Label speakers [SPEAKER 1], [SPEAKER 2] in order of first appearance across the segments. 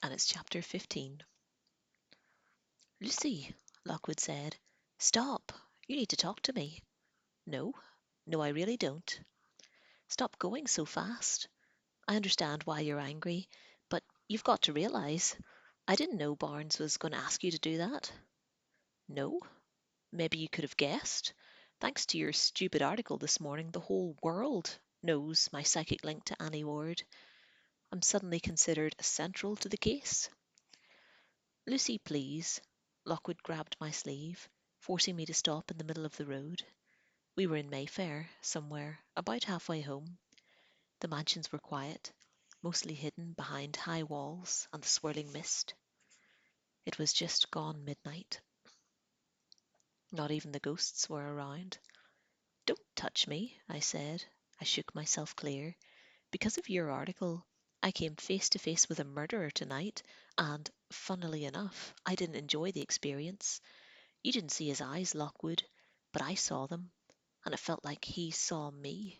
[SPEAKER 1] and it's chapter 15. Lucy, Lockwood said, stop. You need to talk to me. No, no, I really don't. Stop going so fast. I understand why you're angry, but you've got to realize I didn't know Barnes was going to ask you to do that. No, maybe you could have guessed. Thanks to your stupid article this morning, the whole world knows my psychic link to Annie Ward. I'm suddenly considered central to the case. Lucy, please. Lockwood grabbed my sleeve, forcing me to stop in the middle of the road. We were in Mayfair, somewhere, about halfway home. The mansions were quiet, mostly hidden behind high walls and the swirling mist. It was just gone midnight. Not even the ghosts were around. Don't touch me, I said. I shook myself clear. Because of your article, I came face to face with a murderer tonight, and, funnily enough, I didn't enjoy the experience. You didn't see his eyes, Lockwood, but I saw them, and it felt like he saw me.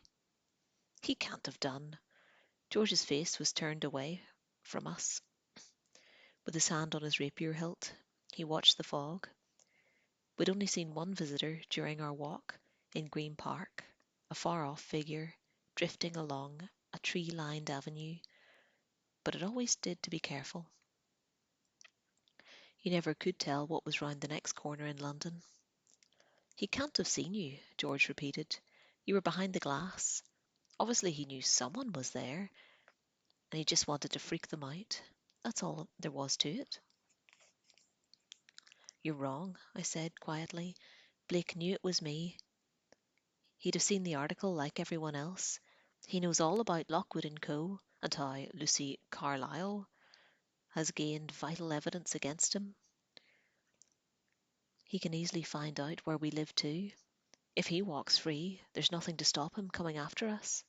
[SPEAKER 1] He can't have done. George's face was turned away from us. With his hand on his rapier hilt, he watched the fog. We'd only seen one visitor during our walk in Green Park, a far-off figure drifting along a tree-lined avenue, but it always did to be careful. You never could tell what was round the next corner in London. He can't have seen you, George repeated. You were behind the glass. Obviously he knew someone was there, and he just wanted to freak them out. That's all there was to it. You're wrong, I said quietly. Blake knew it was me. He'd have seen the article like everyone else. He knows all about Lockwood and Co. and how Lucy Carlyle has gained vital evidence against him. He can easily find out where we live too. If he walks free, there's nothing to stop him coming after us.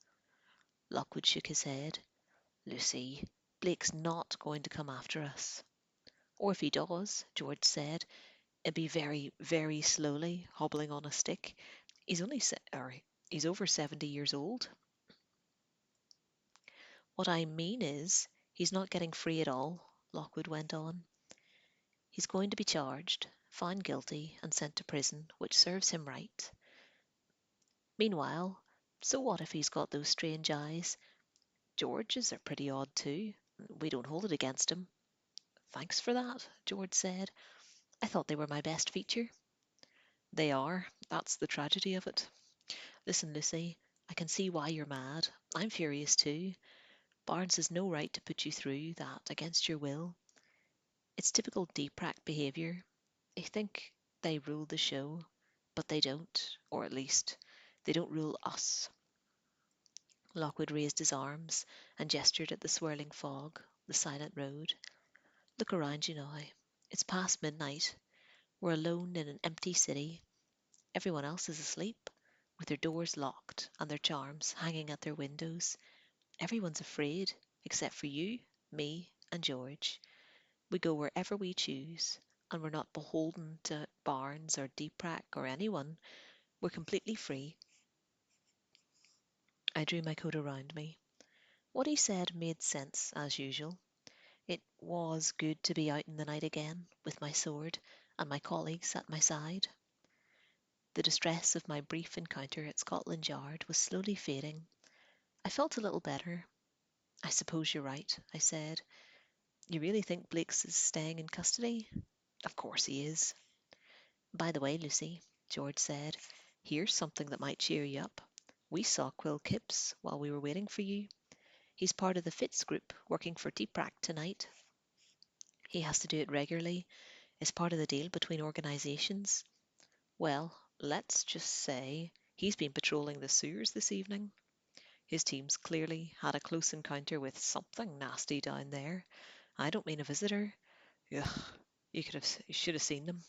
[SPEAKER 1] Lockwood shook his head. Lucy, Blake's not going to come after us. Or if he does, George said, it'd be very, very slowly, hobbling on a stick. He's over 70 years old. What I mean is, he's not getting free at all, Lockwood went on. He's going to be charged, found guilty, and sent to prison, which serves him right. Meanwhile, so what if he's got those strange eyes? George's are pretty odd too. We don't hold it against him. Thanks for that, George said. I thought they were my best feature. They are. That's the tragedy of it. Listen, Lucy, I can see why you're mad. I'm furious too. Barnes has no right to put you through that against your will. It's typical DPRAC behaviour. They think they rule the show, but they don't, or at least, they don't rule us. Lockwood raised his arms and gestured at the swirling fog, the silent road. Look around you now. It's past midnight. We're alone in an empty city. Everyone else is asleep, with their doors locked and their charms hanging at their windows. Everyone's afraid, except for you, me, and George. We go wherever we choose, and we're not beholden to Barnes or Deeprack or anyone. We're completely free. I drew my coat around me. What he said made sense, as usual. It was good to be out in the night again, with my sword and my colleagues at my side. The distress of my brief encounter at Scotland Yard was slowly fading. I felt a little better. I suppose you're right, I said. You really think Blake's is staying in custody? Of course he is. By the way, Lucy, George said, here's something that might cheer you up. We saw Quill Kipps while we were waiting for you. He's part of the Fitz group working for Deeprack tonight. He has to do it regularly. It's part of the deal between organisations. Well, let's just say he's been patrolling the sewers this evening. His team's clearly had a close encounter with something nasty down there. I don't mean a visitor. Ugh, you should have seen them.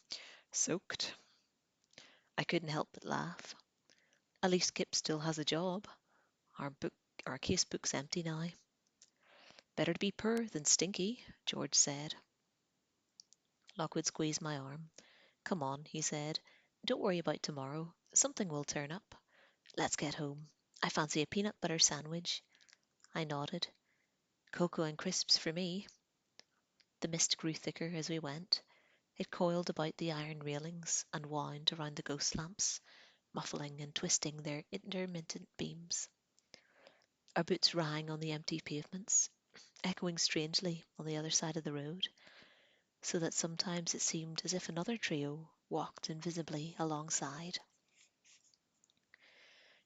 [SPEAKER 1] Soaked. I couldn't help but laugh. At least Kip still has a job. Our book, our case book's empty now. Better to be poor than stinky, George said. Lockwood squeezed my arm. Come on, he said. Don't worry about tomorrow. Something will turn up. Let's get home. I fancy a peanut butter sandwich. I nodded. Cocoa and crisps for me. The mist grew thicker as we went. It coiled about the iron railings and wound around the ghost lamps, muffling and twisting their intermittent beams. Our boots rang on the empty pavements, echoing strangely on the other side of the road, so that sometimes it seemed as if another trio walked invisibly alongside.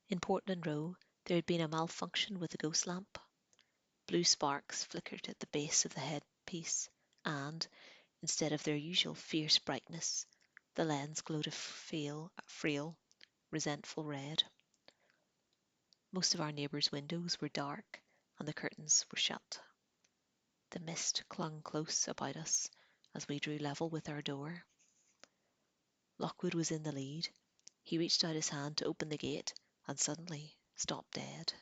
[SPEAKER 1] In Portland Row, there had been a malfunction with the ghost lamp. Blue sparks flickered at the base of the headpiece, and, instead of their usual fierce brightness, the lens glowed a frail, resentful red. Most of our neighbours' windows were dark, and the curtains were shut. The mist clung close about us as we drew level with our door. Lockwood was in the lead. He reached out his hand to open the gate and suddenly stopped dead.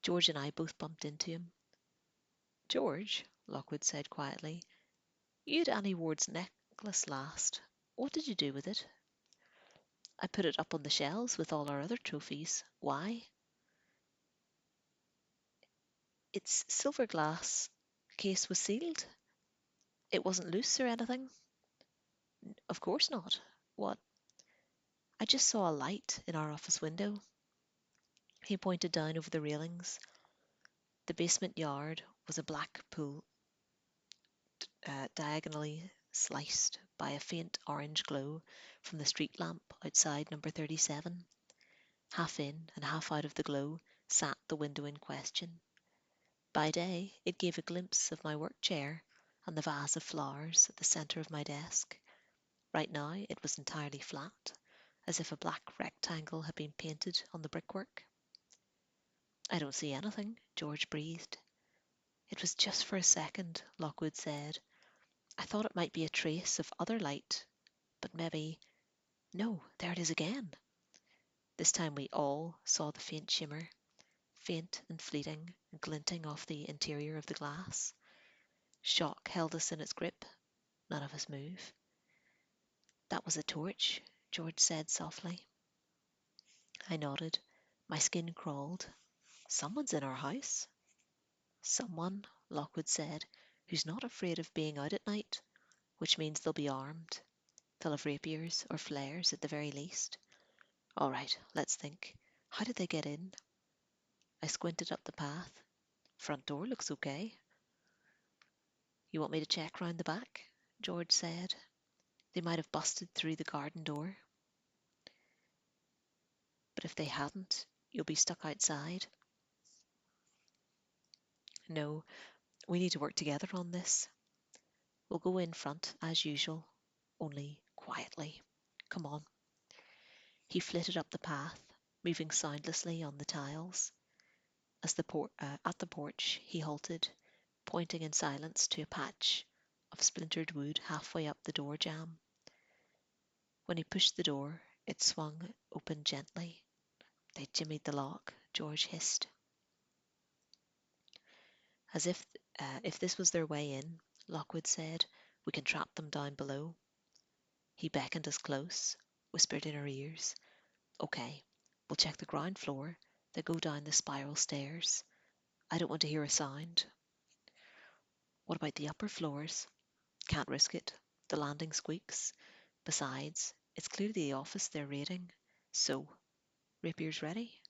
[SPEAKER 1] George and I both bumped into him. "George," Lockwood said quietly, "you had Annie Ward's necklace last. What did you do with it?" "I put it up on the shelves with all our other trophies. Why?" "Its silver glass case was sealed. It wasn't loose or anything." "Of course not. What?" "I just saw a light in our office window." He pointed down over the railings. The basement yard was a black pool, diagonally sliced by a faint orange glow from the street lamp outside number 37. Half in and half out of the glow sat the window in question. By day it gave a glimpse of my work chair and the vase of flowers at the centre of my desk. Right now it was entirely flat, as if a black rectangle had been painted on the brickwork. "I don't see anything," George breathed. "It was just for a second," Lockwood said. "I thought it might be a trace of other light, but maybe— No, there it is again." This time we all saw the faint shimmer, faint and fleeting and glinting off the interior of the glass. Shock held us in its grip. None of us moved. "That was a torch," George said softly. I nodded. My skin crawled. "Someone's in our house." "Someone," Lockwood said, "who's not afraid of being out at night, which means they'll be armed. They'll have rapiers or flares at the very least. All right, let's think. How did they get in?" I squinted up the path. "Front door looks okay." "You want me to check round the back?" George said. "They might have busted through the garden door." "But if they hadn't, you'll be stuck outside." "No, we need to work together on this. We'll go in front as usual, only quietly. Come on." He flitted up the path, moving soundlessly on the tiles. At the porch, he halted, pointing in silence to a patch of splintered wood halfway up the door jamb. When he pushed the door, it swung open gently. "They jimmied the lock," George hissed. "As if this was their way in," Lockwood said, "we can trap them down below." He beckoned us close, whispered in our ears, "Okay, we'll check the ground floor, then go down the spiral stairs. I don't want to hear a sound." "What about the upper floors?" "Can't risk it. The landing squeaks. Besides, it's clearly the office they're raiding. So, rapiers ready?"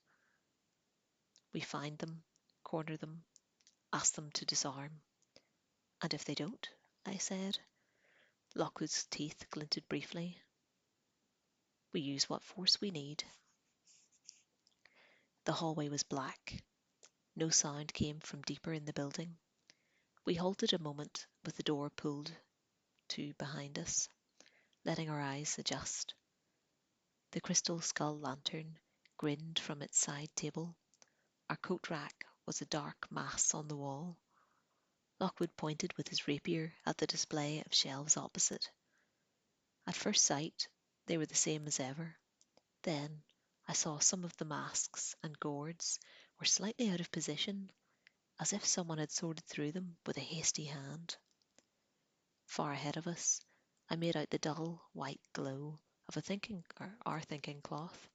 [SPEAKER 1] "We find them, corner them, ask them to disarm." "And if they don't?" I said. Lockwood's teeth glinted briefly. "We use what force we need." The hallway was black. No sound came from deeper in the building. We halted a moment with the door pulled to behind us, letting our eyes adjust. The crystal skull lantern grinned from its side table. Our coat rack was a dark mass on the wall. Lockwood pointed with his rapier at the display of shelves opposite. At first sight, they were the same as ever. Then I saw some of the masks and gourds were slightly out of position, as if someone had sorted through them with a hasty hand. Far ahead of us, I made out the dull white glow of our thinking cloth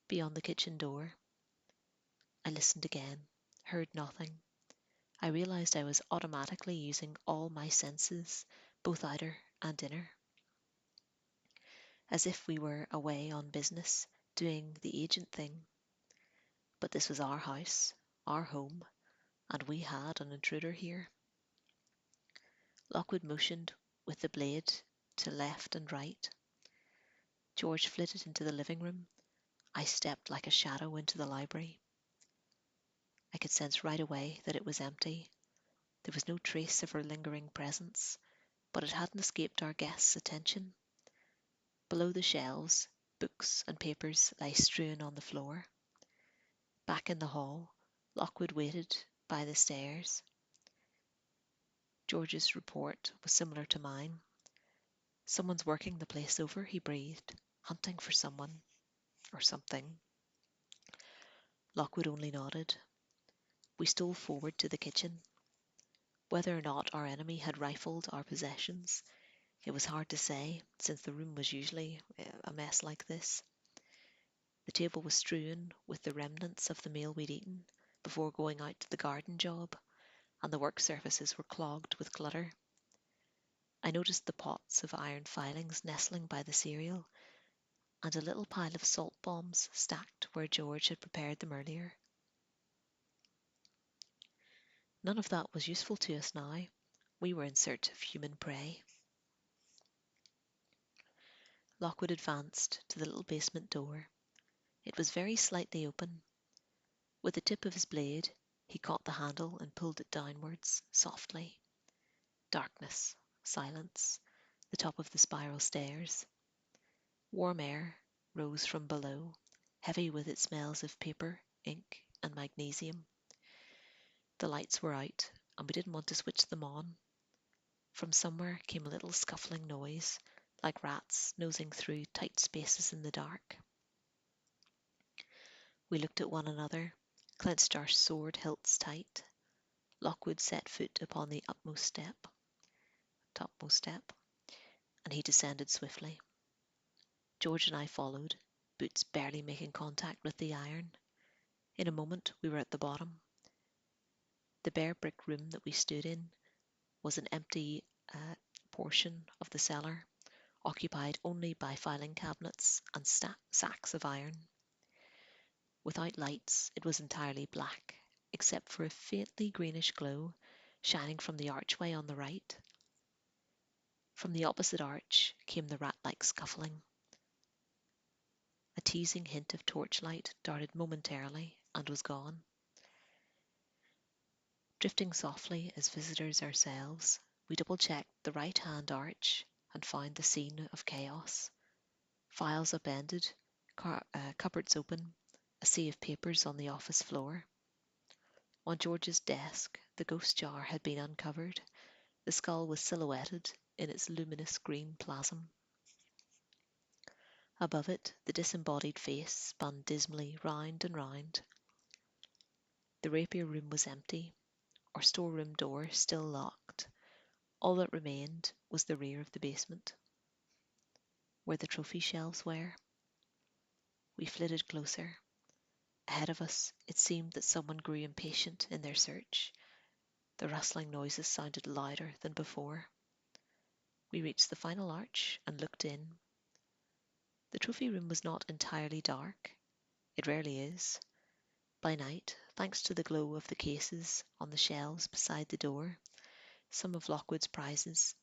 [SPEAKER 1] beyond the kitchen door. I listened again, heard nothing. I realized I was automatically using all my senses, both outer and inner, as if we were away on business, doing the agent thing. But this was our house, our home, and we had an intruder here. Lockwood motioned with the blade to left and right. George flitted into the living room. I stepped like a shadow into the library. I could sense right away that it was empty. There was no trace of her lingering presence, but it hadn't escaped our guest's attention. Below the shelves, books and papers lay strewn on the floor. Back in the hall, Lockwood waited by the stairs. George's report was similar to mine. Someone's working the place over, he breathed, hunting for someone or something. Lockwood only nodded. We stole forward to the kitchen. Whether or not our enemy had rifled our possessions, it was hard to say, since the room was usually a mess like this. The table was strewn with the remnants of the meal we'd eaten before going out to the garden job, and the work surfaces were clogged with clutter. I noticed the pots of iron filings nestling by the cereal, and a little pile of salt bombs stacked where George had prepared them earlier. None of that was useful to us now. We were in search of human prey. Lockwood advanced to the little basement door. It was very slightly open. With the tip of his blade, he caught the handle and pulled it downwards, softly. Darkness, silence, the top of the spiral stairs. Warm air rose from below, heavy with its smells of paper, ink, and magnesium. The lights were out, and we didn't want to switch them on. From somewhere came a little scuffling noise, like rats nosing through tight spaces in the dark. We looked at one another, clenched our sword hilts tight. Lockwood set foot upon the topmost step, and he descended swiftly. George and I followed, boots barely making contact with the iron. In a moment we were at the bottom. The bare brick room that we stood in was an empty portion of the cellar, occupied only by filing cabinets and sacks of iron. Without lights, it was entirely black, except for a faintly greenish glow shining from the archway on the right. From the opposite arch came the rat-like scuffling. A teasing hint of torchlight darted momentarily and was gone. Drifting softly as visitors ourselves, we double-checked the right-hand arch and found the scene of chaos. Files upended, cupboards open, a sea of papers on the office floor. On George's desk, the ghost jar had been uncovered. The skull was silhouetted in its luminous green plasm. Above it, the disembodied face spun dismally round and round. The rapier room was empty, our storeroom door still locked. All that remained was the rear of the basement, where the trophy shelves were. We flitted closer. Ahead of us, it seemed that someone grew impatient in their search. The rustling noises sounded louder than before. We reached the final arch and looked in. The trophy room was not entirely dark. It rarely is. By night, thanks to the glow of the cases on the shelves beside the door, some of Lockwood's prizes,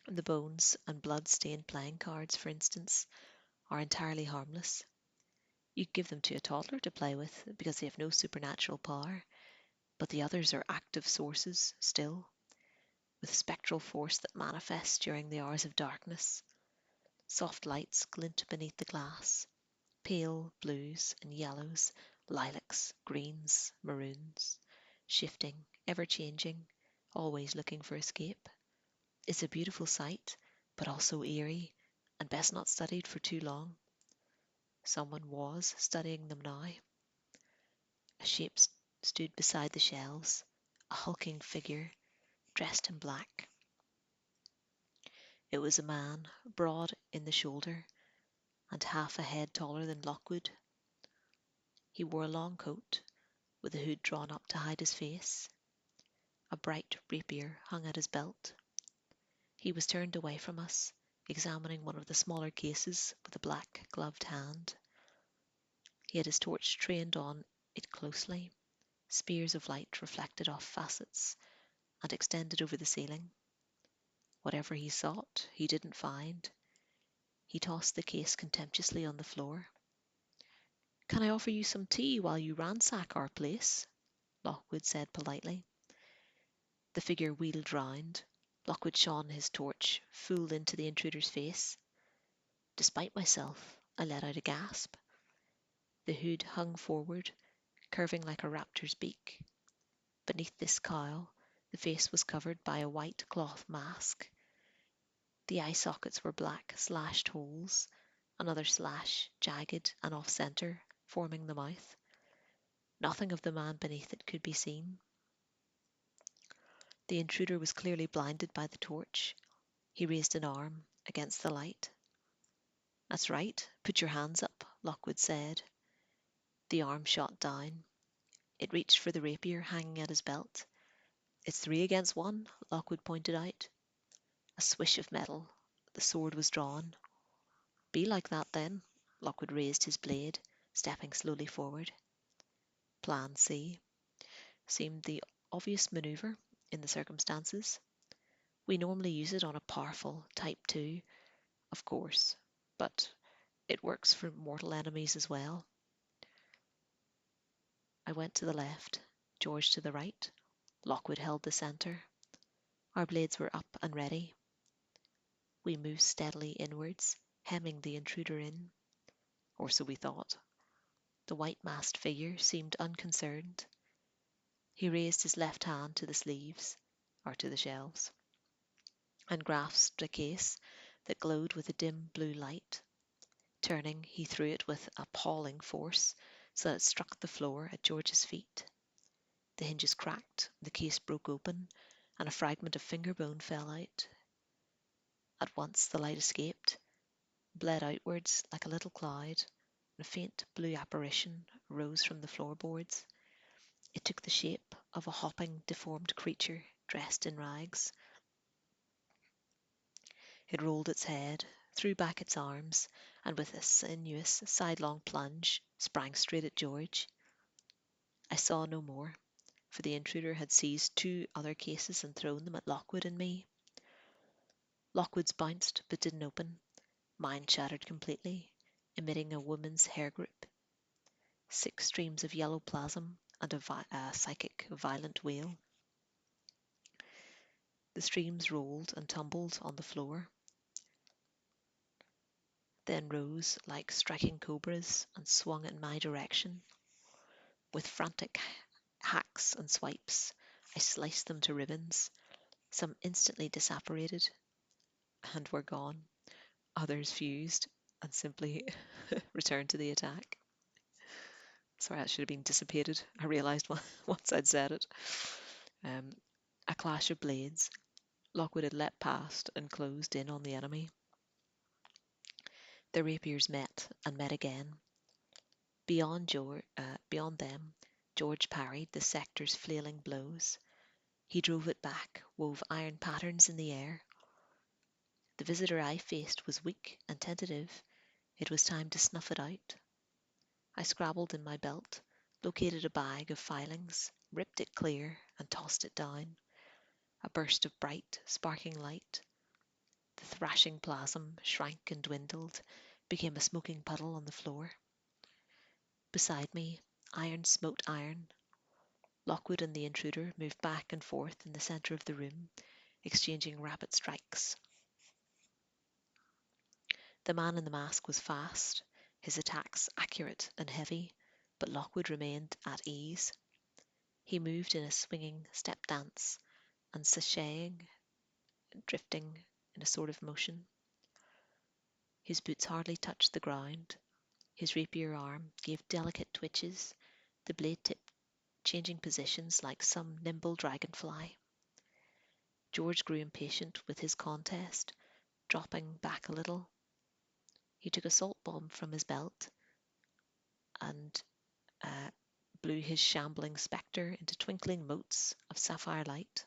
[SPEAKER 1] the bones and blood-stained playing cards, for instance, are entirely harmless. You give them to a toddler to play with because they have no supernatural power, but the others are active sources still, with spectral force that manifests during the hours of darkness. Soft lights glint beneath the glass, pale blues and yellows, lilacs, greens, maroons, shifting, ever-changing, always looking for escape. It's a beautiful sight, but also eerie, and best not studied for too long. Someone was studying them now. A shape stood beside the shelves, a hulking figure, dressed in black. It was a man, broad in the shoulder, and half a head taller than Lockwood. He wore a long coat, with the hood drawn up to hide his face. A bright rapier hung at his belt. He was turned away from us, examining one of the smaller cases with a black gloved hand. He had his torch trained on it closely. Spears of light reflected off facets and extended over the ceiling. Whatever he sought, he didn't find. He tossed the case contemptuously on the floor. "Can I offer you some tea while you ransack our place?" Lockwood said politely. The figure wheeled round. Lockwood shone his torch full into the intruder's face. Despite myself, I let out a gasp. The hood hung forward, curving like a raptor's beak. Beneath this cowl, the face was covered by a white cloth mask. The eye sockets were black slashed holes, another slash, jagged and off-center, forming the mouth. Nothing of the man beneath it could be seen. The intruder was clearly blinded by the torch. He raised an arm against the light. "That's right, put your hands up," Lockwood said. The arm shot down. It reached for the rapier hanging at his belt. "It's 3 against 1, Lockwood pointed out. A swish of metal. The sword was drawn. "Be like that, then." Lockwood raised his blade, stepping slowly forward. Plan C seemed the obvious maneuver in the circumstances. We normally use it on a powerful Type 2, of course, but it works for mortal enemies as well. I went to the left, George to the right. Lockwood held the centre. Our blades were up and ready. We moved steadily inwards, hemming the intruder in. Or so we thought. The white-masked figure seemed unconcerned. He raised his left hand to the sleeves, or to the shelves, and grasped a case that glowed with a dim blue light. Turning, he threw it with appalling force, so that it struck the floor at George's feet. The hinges cracked, the case broke open, and a fragment of finger bone fell out. At once the light escaped, bled outwards like a little cloud, and a faint blue apparition rose from the floorboards. It took the shape of a hopping, deformed creature dressed in rags. It rolled its head, threw back its arms, and with a sinuous, sidelong plunge, sprang straight at George. I saw no more, for the intruder had seized 2 other cases and thrown them at Lockwood and me. Lockwood's bounced but didn't open. Mine shattered completely, emitting a woman's hair group. 6 streams of yellow plasm and a psychic violent wail. The streams rolled and tumbled on the floor, then rose like striking cobras and swung in my direction. With frantic hacks and swipes, I sliced them to ribbons. Some instantly disapparated and were gone. Others fused and simply returned to the attack. Sorry, that should have been dissipated. I realised once I'd said it. A clash of blades. Lockwood had leapt past and closed in on the enemy. The rapiers met and met again. Beyond them, George parried the sector's flailing blows. He drove it back, wove iron patterns in the air. The visitor I faced was weak and tentative. It was time to snuff it out. I scrabbled in my belt, located a bag of filings, ripped it clear, and tossed it down. A burst of bright, sparking light. The thrashing plasm shrank and dwindled, became a smoking puddle on the floor. Beside me, iron smote iron. Lockwood and the intruder moved back and forth in the centre of the room, exchanging rapid strikes. The man in the mask was fast, his attacks accurate and heavy, but Lockwood remained at ease. He moved in a swinging step dance and sashaying, drifting in a sort of motion. His boots hardly touched the ground. His rapier arm gave delicate twitches, the blade tip changing positions like some nimble dragonfly. George grew impatient with his contest, dropping back a little. He took a salt bomb from his belt and blew his shambling spectre into twinkling motes of sapphire light.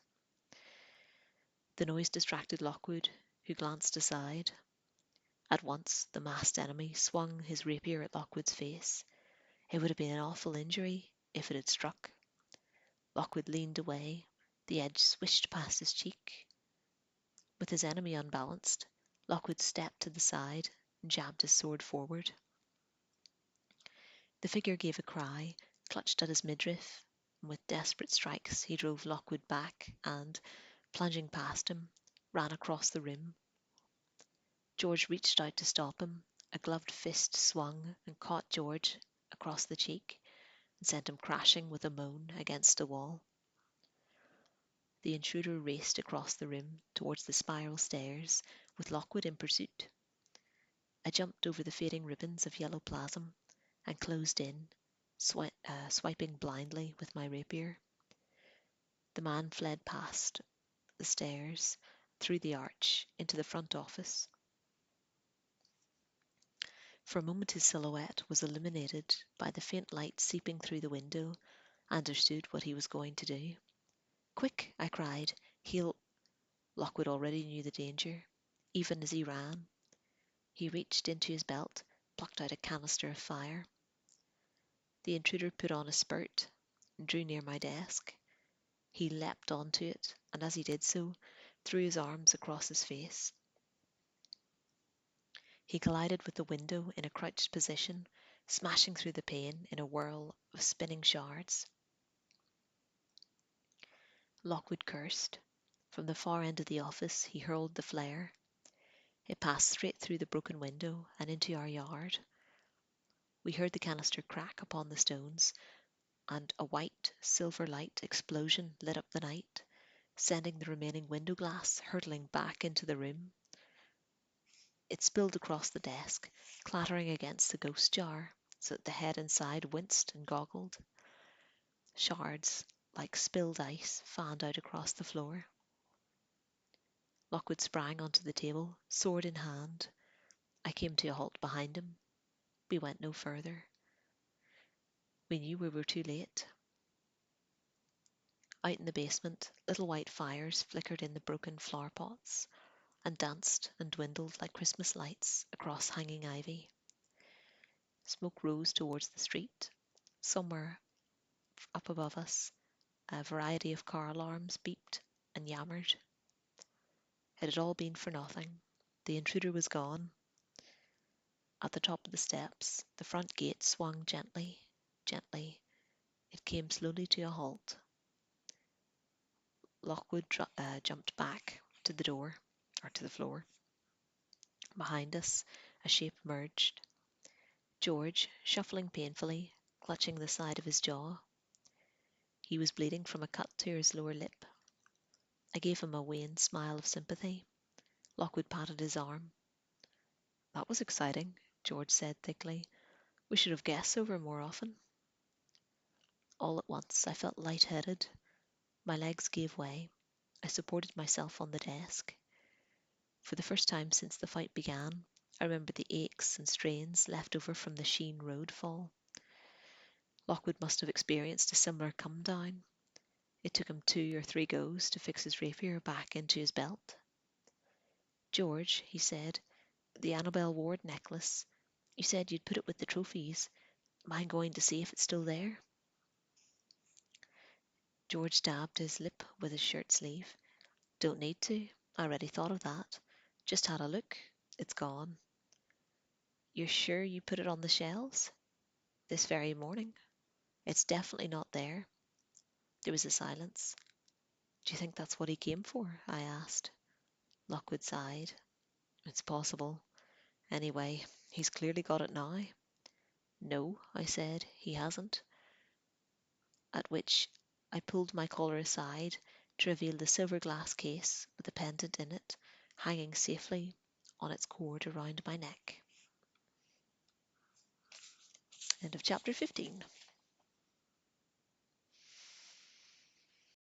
[SPEAKER 1] The noise distracted Lockwood, who glanced aside. At once the masked enemy swung his rapier at Lockwood's face. It would have been an awful injury if it had struck. Lockwood leaned away. The edge swished past his cheek. With his enemy unbalanced, Lockwood stepped to the side and jabbed his sword forward. The figure gave a cry, clutched at his midriff, and with desperate strikes he drove Lockwood back and, plunging past him, ran across the room. George reached out to stop him. A gloved fist swung and caught George across the cheek and sent him crashing with a moan against a wall. The intruder raced across the room towards the spiral stairs, with Lockwood in pursuit. I jumped over the fading ribbons of yellow plasm and closed in, swiping blindly with my rapier. The man fled past the stairs, through the arch, into the front office. For a moment his silhouette was illuminated by the faint light seeping through the window. I understood what he was going to do. "Quick!" I cried. "He'll—" Lockwood already knew the danger. Even as he ran, he reached into his belt, plucked out a canister of fire. The intruder put on a spurt and drew near my desk. He leapt onto it, and as he did so, threw his arms across his face. He collided with the window in a crouched position, smashing through the pane in a whirl of spinning shards. Lockwood cursed. From the far end of the office he hurled the flare. It passed straight through the broken window and into our yard. We heard the canister crack upon the stones, and a white, silver light explosion lit up the night, sending the remaining window glass hurtling back into the room. It spilled across the desk, clattering against the ghost jar, so that the head inside winced and goggled. Shards, like spilled ice, fanned out across the floor. Lockwood sprang onto the table, sword in hand. I came to a halt behind him. We went no further. We knew we were too late. Out in the basement, little white fires flickered in the broken flower pots and danced and dwindled like Christmas lights across hanging ivy. Smoke rose towards the street. Somewhere up above us, a variety of car alarms beeped and yammered. It had all been for nothing. The intruder was gone. At the top of the steps, the front gate swung gently, gently. It came slowly to a halt. Lockwood jumped back to the door, or to the floor. Behind us, a shape emerged. George, shuffling painfully, clutching the side of his jaw. He was bleeding from a cut to his lower lip. I gave him a wan smile of sympathy. Lockwood patted his arm. "That was exciting," George said thickly. "We should have guests over more often." All at once I felt light-headed. My legs gave way. I supported myself on the desk. For the first time since the fight began, I remembered the aches and strains left over from the Sheen Road fall. Lockwood must have experienced a similar come-down. It took him 2 or 3 goes to fix his rapier back into his belt. "George," he said, "the Annabel Ward necklace. You said you'd put it with the trophies. Mind going to see if it's still there?" George dabbed his lip with his shirt sleeve. "Don't need to. I already thought of that. Just had a look. It's gone." "You're sure you put it on the shelves?" "This very morning. It's definitely not there." There was a silence. "Do you think that's what he came for?" I asked. Lockwood sighed. "It's possible. Anyway, he's clearly got it now." "No," I said, "he hasn't." At which I pulled my collar aside to reveal the silver glass case with the pendant in it, hanging safely on its cord around my neck. End of chapter 15.